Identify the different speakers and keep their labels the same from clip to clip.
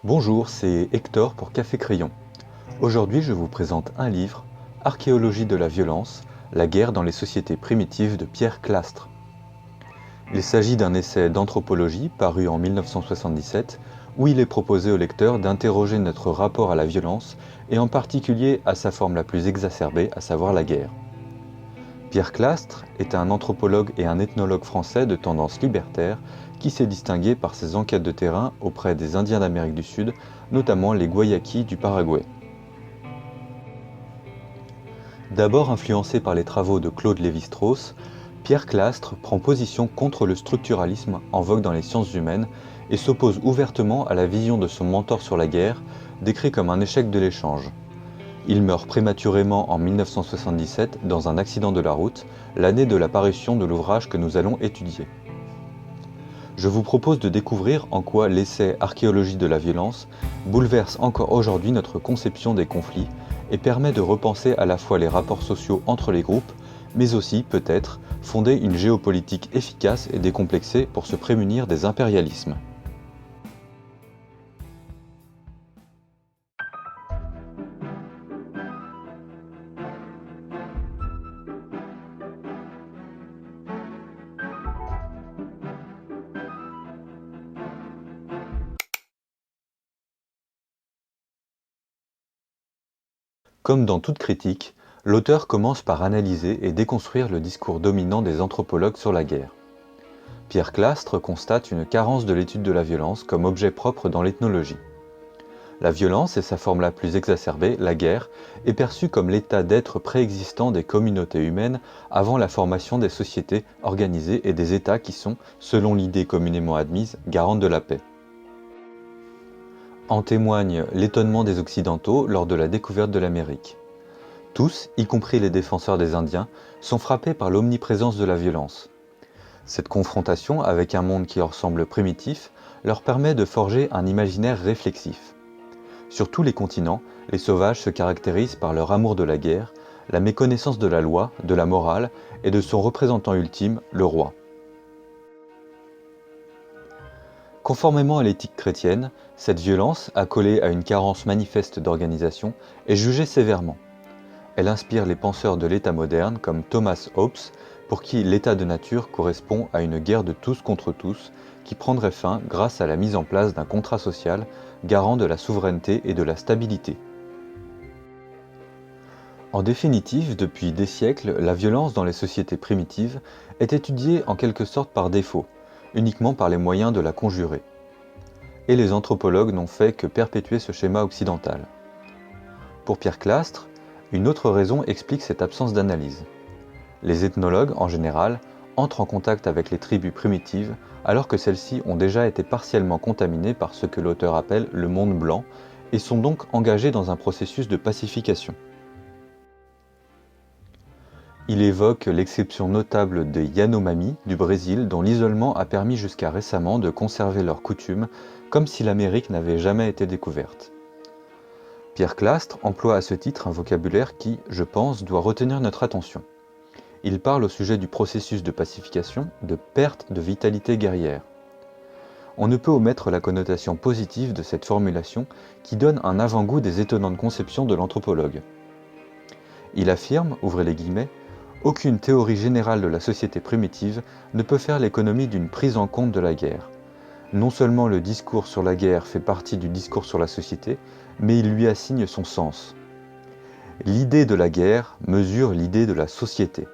Speaker 1: Bonjour, c'est Hector pour Café Crayon. Aujourd'hui, je vous présente un livre, Archéologie de la violence, la guerre dans les sociétés primitives de Pierre Clastres. Il s'agit d'un essai d'anthropologie paru en 1977 où il est proposé au lecteur d'interroger notre rapport à la violence et en particulier à sa forme la plus exacerbée, à savoir la guerre. Pierre Clastres est un anthropologue et un ethnologue français de tendance libertaire qui s'est distingué par ses enquêtes de terrain auprès des Indiens d'Amérique du Sud, notamment les Guayaquis du Paraguay. D'abord influencé par les travaux de Claude Lévi-Strauss, Pierre Clastres prend position contre le structuralisme en vogue dans les sciences humaines et s'oppose ouvertement à la vision de son mentor sur la guerre, décrit comme un échec de l'échange. Il meurt prématurément en 1977 dans un accident de la route, l'année de la parution de l'ouvrage que nous allons étudier. Je vous propose de découvrir en quoi l'essai Archéologie de la violence bouleverse encore aujourd'hui notre conception des conflits et permet de repenser à la fois les rapports sociaux entre les groupes, mais aussi, peut-être, fonder une géopolitique efficace et décomplexée pour se prémunir des impérialismes. Comme dans toute critique, l'auteur commence par analyser et déconstruire le discours dominant des anthropologues sur la guerre. Pierre Clastres constate une carence de l'étude de la violence comme objet propre dans l'ethnologie. La violence et sa forme la plus exacerbée, la guerre, est perçue comme l'état d'être préexistant des communautés humaines avant la formation des sociétés organisées et des États qui sont, selon l'idée communément admise, garantes de la paix. En témoigne l'étonnement des Occidentaux lors de la découverte de l'Amérique. Tous, y compris les défenseurs des Indiens, sont frappés par l'omniprésence de la violence. Cette confrontation avec un monde qui leur semble primitif leur permet de forger un imaginaire réflexif. Sur tous les continents, les sauvages se caractérisent par leur amour de la guerre, la méconnaissance de la loi, de la morale et de son représentant ultime, le roi. Conformément à l'éthique chrétienne, cette violence, accolée à une carence manifeste d'organisation, est jugée sévèrement. Elle inspire les penseurs de l'État moderne comme Thomas Hobbes, pour qui l'état de nature correspond à une guerre de tous contre tous, qui prendrait fin grâce à la mise en place d'un contrat social garant de la souveraineté et de la stabilité. En définitive, depuis des siècles, la violence dans les sociétés primitives est étudiée en quelque sorte par défaut, uniquement par les moyens de la conjurer. Et les anthropologues n'ont fait que perpétuer ce schéma occidental. Pour Pierre Clastres, une autre raison explique cette absence d'analyse. Les ethnologues, en général, entrent en contact avec les tribus primitives alors que celles-ci ont déjà été partiellement contaminées par ce que l'auteur appelle le monde blanc et sont donc engagées dans un processus de pacification. Il évoque l'exception notable des Yanomami du Brésil dont l'isolement a permis jusqu'à récemment de conserver leurs coutumes comme si l'Amérique n'avait jamais été découverte. Pierre Clastres emploie à ce titre un vocabulaire qui, je pense, doit retenir notre attention. Il parle au sujet du processus de pacification de perte de vitalité guerrière. On ne peut omettre la connotation positive de cette formulation qui donne un avant-goût des étonnantes conceptions de l'anthropologue. Il affirme, ouvrez les guillemets, « Aucune théorie générale de la société primitive ne peut faire l'économie d'une prise en compte de la guerre. Non seulement le discours sur la guerre fait partie du discours sur la société, mais il lui assigne son sens. L'idée de la guerre mesure l'idée de la société. »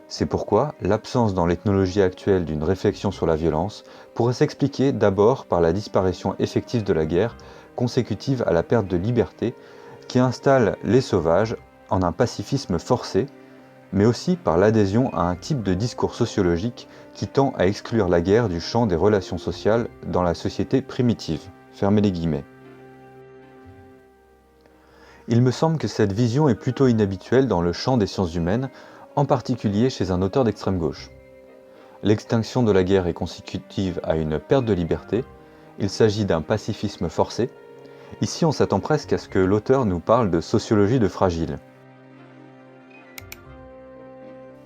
Speaker 1: C'est pourquoi l'absence dans l'ethnologie actuelle d'une réflexion sur la violence pourrait s'expliquer d'abord par la disparition effective de la guerre consécutive à la perte de liberté qui installe les sauvages en un pacifisme forcé, mais aussi par l'adhésion à un type de discours sociologique qui tend à exclure la guerre du champ des relations sociales dans la société primitive. Fermez les guillemets. Il me semble que cette vision est plutôt inhabituelle dans le champ des sciences humaines, en particulier chez un auteur d'extrême gauche. L'extinction de la guerre est consécutive à une perte de liberté, il s'agit d'un pacifisme forcé. Ici on s'attend presque à ce que l'auteur nous parle de sociologie de fragile.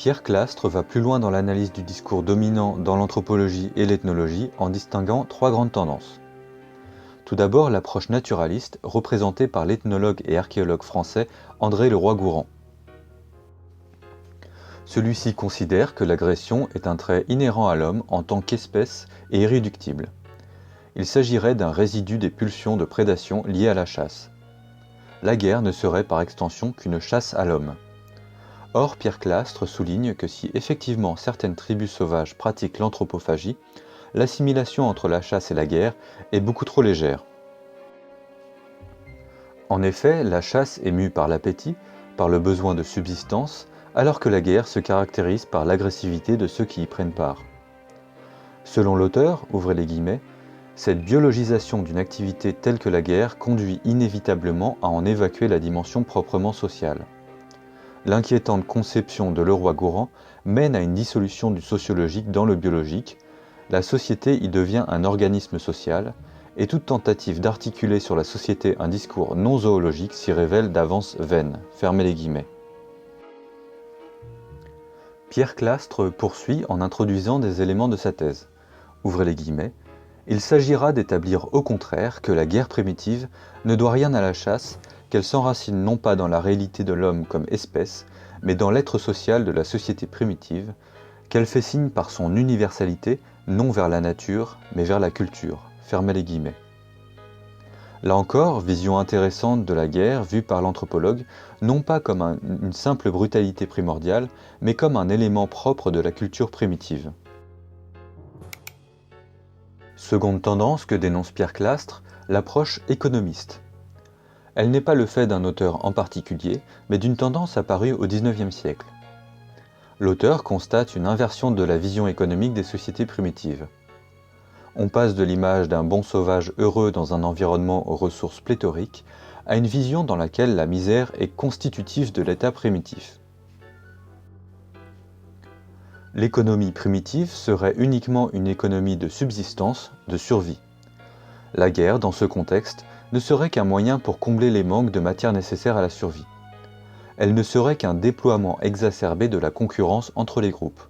Speaker 1: Pierre Clastres va plus loin dans l'analyse du discours dominant dans l'anthropologie et l'ethnologie en distinguant trois grandes tendances. Tout d'abord l'approche naturaliste, représentée par l'ethnologue et archéologue français André Leroi-Gourhan. Celui-ci considère que l'agression est un trait inhérent à l'homme en tant qu'espèce et irréductible. Il s'agirait d'un résidu des pulsions de prédation liées à la chasse. La guerre ne serait par extension qu'une chasse à l'homme. Or, Pierre Clastre souligne que si effectivement certaines tribus sauvages pratiquent l'anthropophagie, l'assimilation entre la chasse et la guerre est beaucoup trop légère. En effet, la chasse est mue par l'appétit, par le besoin de subsistance, alors que la guerre se caractérise par l'agressivité de ceux qui y prennent part. Selon l'auteur, ouvrez les guillemets, cette biologisation d'une activité telle que la guerre conduit inévitablement à en évacuer la dimension proprement sociale. L'inquiétante conception de Leroi-Gourhan mène à une dissolution du sociologique dans le biologique, la société y devient un organisme social, et toute tentative d'articuler sur la société un discours non zoologique s'y révèle d'avance vaine. Fermez les guillemets. Pierre Clastre poursuit en introduisant des éléments de sa thèse. Ouvrez les guillemets. Il s'agira d'établir au contraire que la guerre primitive ne doit rien à la chasse, qu'elle s'enracine non pas dans la réalité de l'homme comme espèce, mais dans l'être social de la société primitive, qu'elle fait signe par son universalité, non vers la nature, mais vers la culture. Fermez les guillemets. Là encore, vision intéressante de la guerre vue par l'anthropologue, non pas comme une simple brutalité primordiale, mais comme un élément propre de la culture primitive. Seconde tendance que dénonce Pierre Clastre, l'approche économiste. Elle n'est pas le fait d'un auteur en particulier, mais d'une tendance apparue au XIXe siècle. L'auteur constate une inversion de la vision économique des sociétés primitives. On passe de l'image d'un bon sauvage heureux dans un environnement aux ressources pléthoriques à une vision dans laquelle la misère est constitutive de l'état primitif. L'économie primitive serait uniquement une économie de subsistance, de survie. La guerre, dans ce contexte, ne serait qu'un moyen pour combler les manques de matière nécessaires à la survie. Elle ne serait qu'un déploiement exacerbé de la concurrence entre les groupes.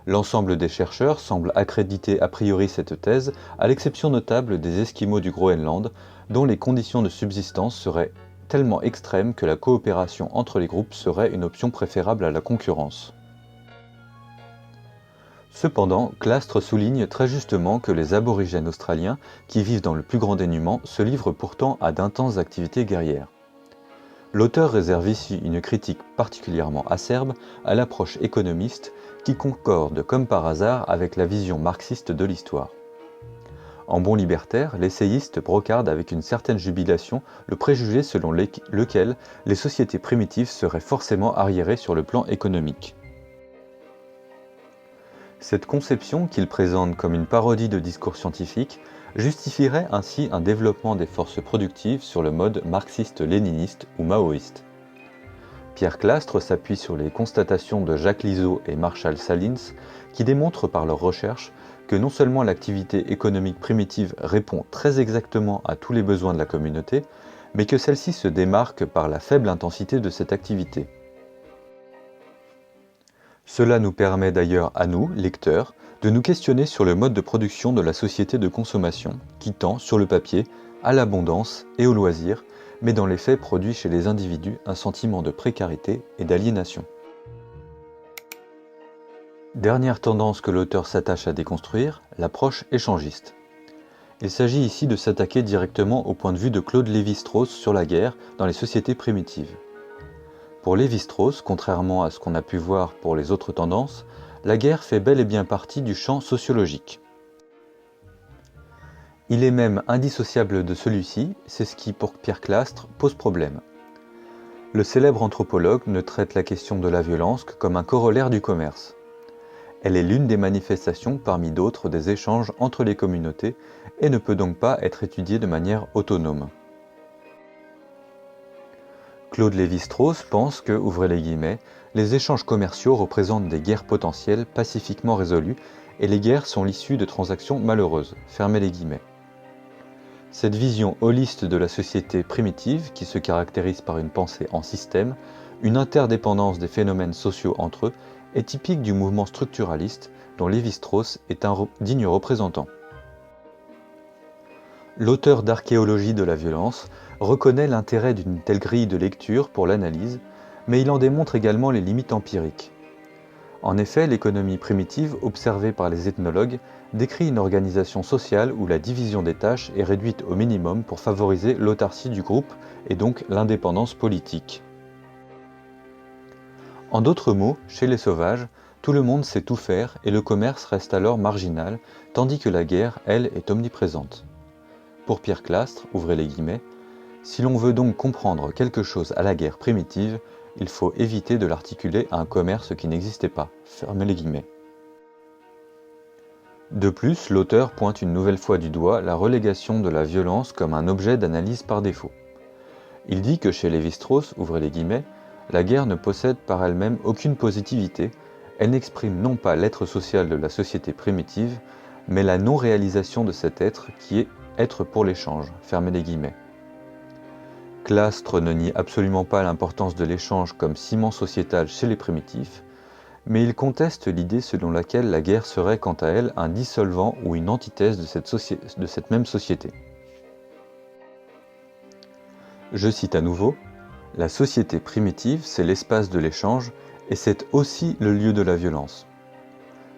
Speaker 1: L'ensemble des chercheurs semble accréditer a priori cette thèse, à l'exception notable des Esquimaux du Groenland, dont les conditions de subsistance seraient tellement extrêmes que la coopération entre les groupes serait une option préférable à la concurrence. Cependant, Clastre souligne très justement que les aborigènes australiens, qui vivent dans le plus grand dénuement, se livrent pourtant à d'intenses activités guerrières. L'auteur réserve ici une critique particulièrement acerbe à l'approche économiste qui concorde comme par hasard avec la vision marxiste de l'histoire. En bon libertaire, l'essayiste brocarde avec une certaine jubilation le préjugé selon lequel les sociétés primitives seraient forcément arriérées sur le plan économique. Cette conception, qu'il présente comme une parodie de discours scientifique, justifierait ainsi un développement des forces productives sur le mode marxiste-léniniste ou maoïste. Pierre Clastre s'appuie sur les constatations de Jacques Lizaud et Marshall Salins qui démontrent par leurs recherches que non seulement l'activité économique primitive répond très exactement à tous les besoins de la communauté, mais que celle-ci se démarque par la faible intensité de cette activité. Cela nous permet d'ailleurs à nous, lecteurs, de nous questionner sur le mode de production de la société de consommation, qui tend, sur le papier, à l'abondance et au loisir, mais dans les faits produit chez les individus un sentiment de précarité et d'aliénation. Dernière tendance que l'auteur s'attache à déconstruire, l'approche échangiste. Il s'agit ici de s'attaquer directement au point de vue de Claude Lévi-Strauss sur la guerre dans les sociétés primitives. Pour Lévi-Strauss, contrairement à ce qu'on a pu voir pour les autres tendances, la guerre fait bel et bien partie du champ sociologique. Il est même indissociable de celui-ci, c'est ce qui, pour Pierre Clastre, pose problème. Le célèbre anthropologue ne traite la question de la violence que comme un corollaire du commerce. Elle est l'une des manifestations parmi d'autres des échanges entre les communautés et ne peut donc pas être étudiée de manière autonome. Claude Lévi-Strauss pense que, ouvrez les guillemets, les échanges commerciaux représentent des guerres potentielles pacifiquement résolues et les guerres sont l'issue de transactions malheureuses, fermez les guillemets. Cette vision holiste de la société primitive, qui se caractérise par une pensée en système, une interdépendance des phénomènes sociaux entre eux, est typique du mouvement structuraliste dont Lévi-Strauss est un digne représentant. L'auteur d'Archéologie de la violence reconnaît l'intérêt d'une telle grille de lecture pour l'analyse, mais il en démontre également les limites empiriques. En effet, l'économie primitive, observée par les ethnologues, décrit une organisation sociale où la division des tâches est réduite au minimum pour favoriser l'autarcie du groupe et donc l'indépendance politique. En d'autres mots, chez les sauvages, tout le monde sait tout faire et le commerce reste alors marginal, tandis que la guerre, elle, est omniprésente. Pour Pierre Clastres, ouvrez les guillemets, si l'on veut donc comprendre quelque chose à la guerre primitive, il faut éviter de l'articuler à un commerce qui n'existait pas. Fermez les guillemets. De plus, l'auteur pointe une nouvelle fois du doigt la relégation de la violence comme un objet d'analyse par défaut. Il dit que chez Lévi-Strauss, ouvrez les guillemets, la guerre ne possède par elle-même aucune positivité, elle n'exprime non pas l'être social de la société primitive, mais la non-réalisation de cet être qui est être pour l'échange. Fermez les guillemets. Clastres ne nie absolument pas l'importance de l'échange comme ciment sociétal chez les primitifs, mais il conteste l'idée selon laquelle la guerre serait quant à elle un dissolvant ou une antithèse de cette même société. Je cite à nouveau, « La société primitive, c'est l'espace de l'échange et c'est aussi le lieu de la violence. »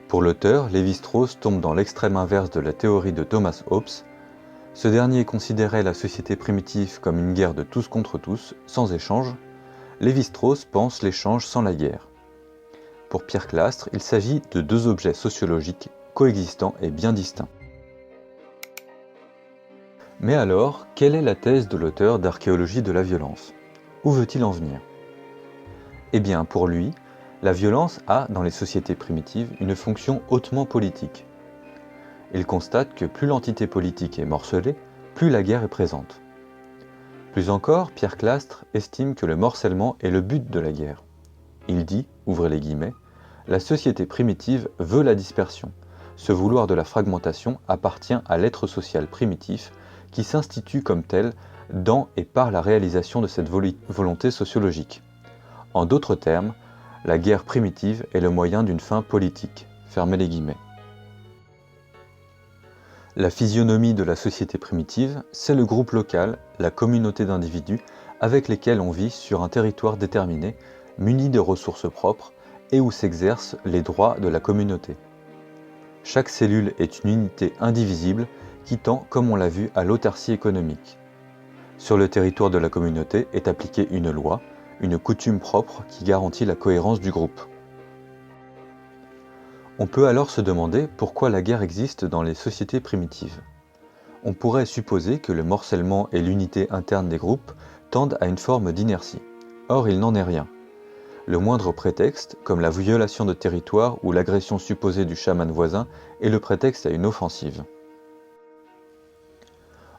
Speaker 1: Pour l'auteur, Lévi-Strauss tombe dans l'extrême inverse de la théorie de Thomas Hobbes. Ce dernier considérait la société primitive comme une guerre de tous contre tous, sans échange. Lévi-Strauss pense l'échange sans la guerre. Pour Pierre Clastres, il s'agit de deux objets sociologiques coexistants et bien distincts. Mais alors, quelle est la thèse de l'auteur d'Archéologie de la violence? Où veut-il en venir? Eh bien, pour lui, la violence a, dans les sociétés primitives, une fonction hautement politique. Il constate que plus l'entité politique est morcelée, plus la guerre est présente. Plus encore, Pierre Clastres estime que le morcellement est le but de la guerre. Il dit, ouvrez les guillemets, « La société primitive veut la dispersion. Ce vouloir de la fragmentation appartient à l'être social primitif qui s'institue comme tel dans et par la réalisation de cette volonté sociologique. En d'autres termes, la guerre primitive est le moyen d'une fin politique. » Fermez les guillemets. La physionomie de la société primitive, c'est le groupe local, la communauté d'individus avec lesquels on vit sur un territoire déterminé, muni de ressources propres et où s'exercent les droits de la communauté. Chaque cellule est une unité indivisible qui tend, comme on l'a vu, à l'autarcie économique. Sur le territoire de la communauté est appliquée une loi, une coutume propre qui garantit la cohérence du groupe. On peut alors se demander pourquoi la guerre existe dans les sociétés primitives. On pourrait supposer que le morcellement et l'unité interne des groupes tendent à une forme d'inertie. Or, il n'en est rien. Le moindre prétexte, comme la violation de territoire ou l'agression supposée du chaman voisin, est le prétexte à une offensive.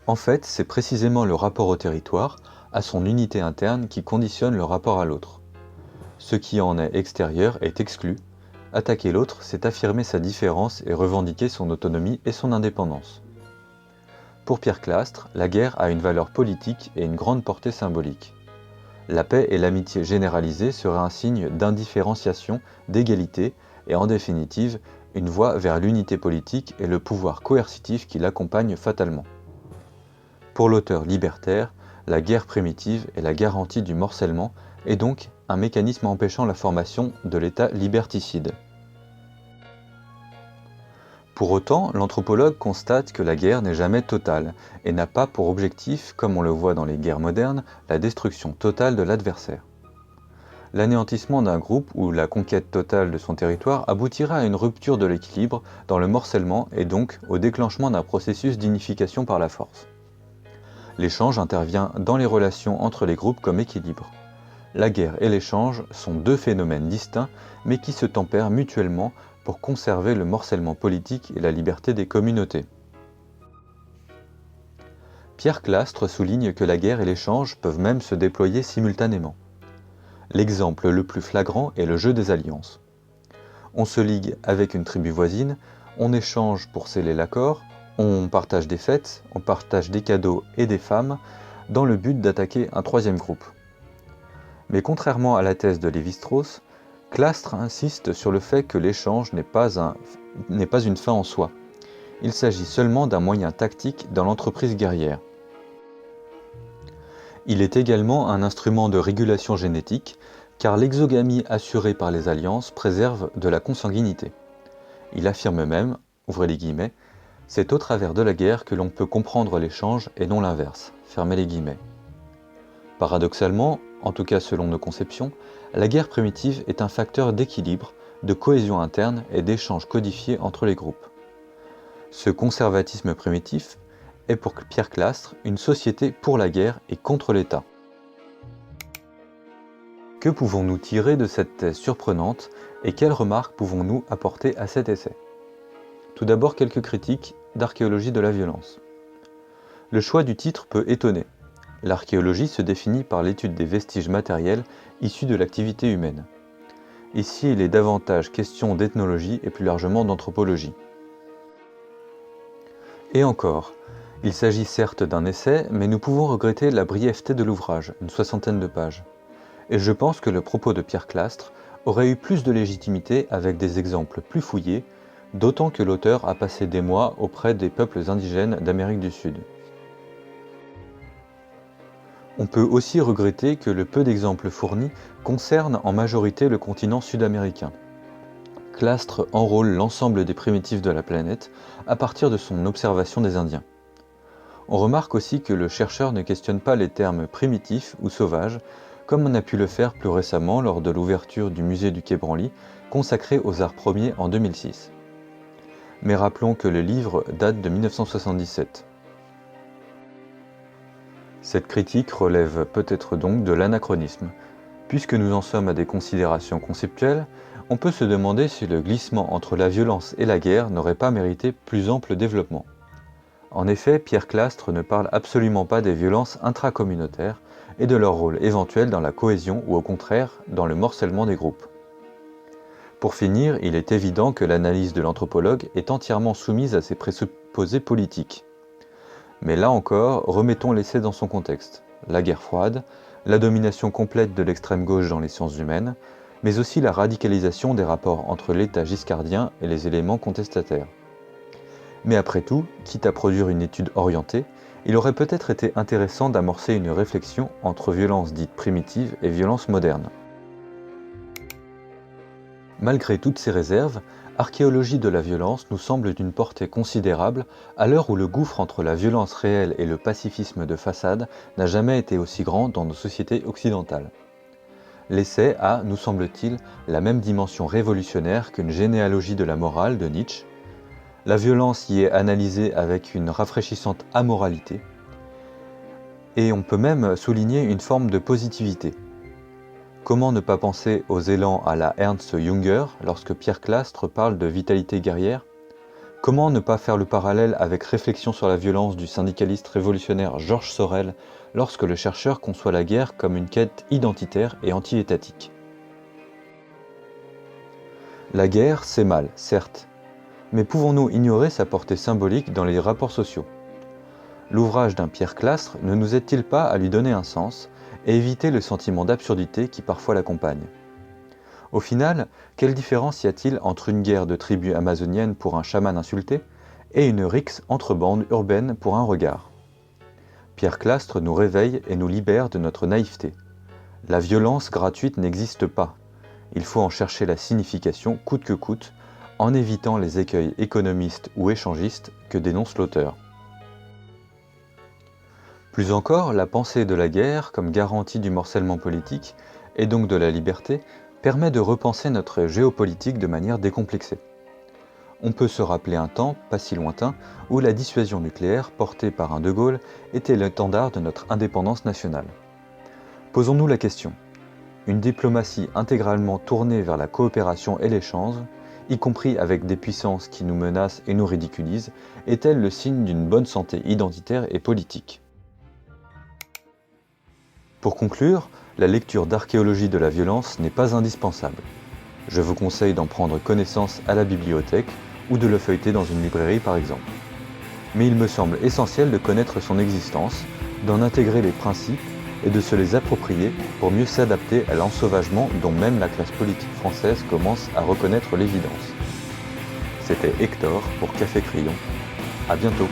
Speaker 1: En fait, c'est précisément le rapport au territoire, à son unité interne, qui conditionne le rapport à l'autre. Ce qui en est extérieur est exclu. Attaquer l'autre, c'est affirmer sa différence et revendiquer son autonomie et son indépendance. Pour Pierre Clastres, la guerre a une valeur politique et une grande portée symbolique. La paix et l'amitié généralisée seraient un signe d'indifférenciation, d'égalité et en définitive, une voie vers l'unité politique et le pouvoir coercitif qui l'accompagne fatalement. Pour l'auteur libertaire, la guerre primitive est la garantie du morcellement et donc un mécanisme empêchant la formation de l'État liberticide. Pour autant, l'anthropologue constate que la guerre n'est jamais totale et n'a pas pour objectif, comme on le voit dans les guerres modernes, la destruction totale de l'adversaire. L'anéantissement d'un groupe ou la conquête totale de son territoire aboutira à une rupture de l'équilibre dans le morcellement et donc au déclenchement d'un processus d'unification par la force. L'échange intervient dans les relations entre les groupes comme équilibre. La guerre et l'échange sont deux phénomènes distincts mais qui se tempèrent mutuellement pour conserver le morcellement politique et la liberté des communautés. Pierre Clastres souligne que la guerre et l'échange peuvent même se déployer simultanément. L'exemple le plus flagrant est le jeu des alliances. On se ligue avec une tribu voisine, on échange pour sceller l'accord, on partage des fêtes, on partage des cadeaux et des femmes, dans le but d'attaquer un troisième groupe. Mais contrairement à la thèse de Lévi-Strauss, Clastres insiste sur le fait que l'échange n'est pas une fin en soi. Il s'agit seulement d'un moyen tactique dans l'entreprise guerrière. Il est également un instrument de régulation génétique, car l'exogamie assurée par les alliances préserve de la consanguinité. Il affirme même, ouvrez les guillemets, « C'est au travers de la guerre que l'on peut comprendre l'échange et non l'inverse », fermez les guillemets. Paradoxalement, en tout cas selon nos conceptions, la guerre primitive est un facteur d'équilibre, de cohésion interne et d'échange codifié entre les groupes. Ce conservatisme primitif est pour Pierre Clastres une société pour la guerre et contre l'État. Que pouvons-nous tirer de cette thèse surprenante et quelles remarques pouvons-nous apporter à cet essai? Tout d'abord quelques critiques d'archéologie de la violence. Le choix du titre peut étonner. L'archéologie se définit par l'étude des vestiges matériels issus de l'activité humaine. Ici, il est davantage question d'ethnologie et plus largement d'anthropologie. Et encore, il s'agit certes d'un essai, mais nous pouvons regretter la brièveté de l'ouvrage, une 60aine de pages. Et je pense que le propos de Pierre Clastres aurait eu plus de légitimité avec des exemples plus fouillés, d'autant que l'auteur a passé des mois auprès des peuples indigènes d'Amérique du Sud. On peut aussi regretter que le peu d'exemples fournis concernent en majorité le continent sud-américain. Clastres enrôle l'ensemble des primitifs de la planète à partir de son observation des Indiens. On remarque aussi que le chercheur ne questionne pas les termes primitifs ou sauvages, comme on a pu le faire plus récemment lors de l'ouverture du musée du Quai Branly, consacré aux arts premiers en 2006. Mais rappelons que le livre date de 1977. Cette critique relève peut-être donc de l'anachronisme. Puisque nous en sommes à des considérations conceptuelles, on peut se demander si le glissement entre la violence et la guerre n'aurait pas mérité plus ample développement. En effet, Pierre Clastres ne parle absolument pas des violences intracommunautaires et de leur rôle éventuel dans la cohésion ou au contraire dans le morcellement des groupes. Pour finir, il est évident que l'analyse de l'anthropologue est entièrement soumise à ses présupposés politiques. Mais là encore, remettons l'essai dans son contexte. La guerre froide, la domination complète de l'extrême gauche dans les sciences humaines, mais aussi la radicalisation des rapports entre l'État giscardien et les éléments contestataires. Mais après tout, quitte à produire une étude orientée, il aurait peut-être été intéressant d'amorcer une réflexion entre violences dites primitives et violences modernes. Malgré toutes ces réserves, Archéologie de la violence nous semble d'une portée considérable à l'heure où le gouffre entre la violence réelle et le pacifisme de façade n'a jamais été aussi grand dans nos sociétés occidentales. L'essai a, nous semble-t-il, la même dimension révolutionnaire qu'une généalogie de la morale de Nietzsche. La violence y est analysée avec une rafraîchissante amoralité, et on peut même souligner une forme de positivité. Comment ne pas penser aux élans à la Ernst Junger lorsque Pierre Clastres parle de vitalité guerrière? Comment ne pas faire le parallèle avec Réflexion sur la violence du syndicaliste révolutionnaire Georges Sorel lorsque le chercheur conçoit la guerre comme une quête identitaire et anti-étatique? La guerre, c'est mal, certes, mais pouvons-nous ignorer sa portée symbolique dans les rapports sociaux? L'ouvrage d'un Pierre Clastres ne nous aide-t-il pas à lui donner un sens et éviter le sentiment d'absurdité qui parfois l'accompagne? Au final, quelle différence y a-t-il entre une guerre de tribus amazoniennes pour un chaman insulté et une rixe entre bandes urbaines pour un regard? Pierre Clastres nous réveille et nous libère de notre naïveté. La violence gratuite n'existe pas. Il faut en chercher la signification coûte que coûte, en évitant les écueils économistes ou échangistes que dénonce l'auteur. Plus encore, la pensée de la guerre comme garantie du morcellement politique, et donc de la liberté, permet de repenser notre géopolitique de manière décomplexée. On peut se rappeler un temps, pas si lointain, où la dissuasion nucléaire, portée par un De Gaulle, était l'étendard de notre indépendance nationale. Posons-nous la question. Une diplomatie intégralement tournée vers la coopération et l'échange, y compris avec des puissances qui nous menacent et nous ridiculisent, est-elle le signe d'une bonne santé identitaire et politique ? Pour conclure, la lecture d'Archéologie de la violence n'est pas indispensable. Je vous conseille d'en prendre connaissance à la bibliothèque ou de le feuilleter dans une librairie par exemple. Mais il me semble essentiel de connaître son existence, d'en intégrer les principes et de se les approprier pour mieux s'adapter à l'ensauvagement dont même la classe politique française commence à reconnaître l'évidence. C'était Hector pour Café Crayon. À bientôt.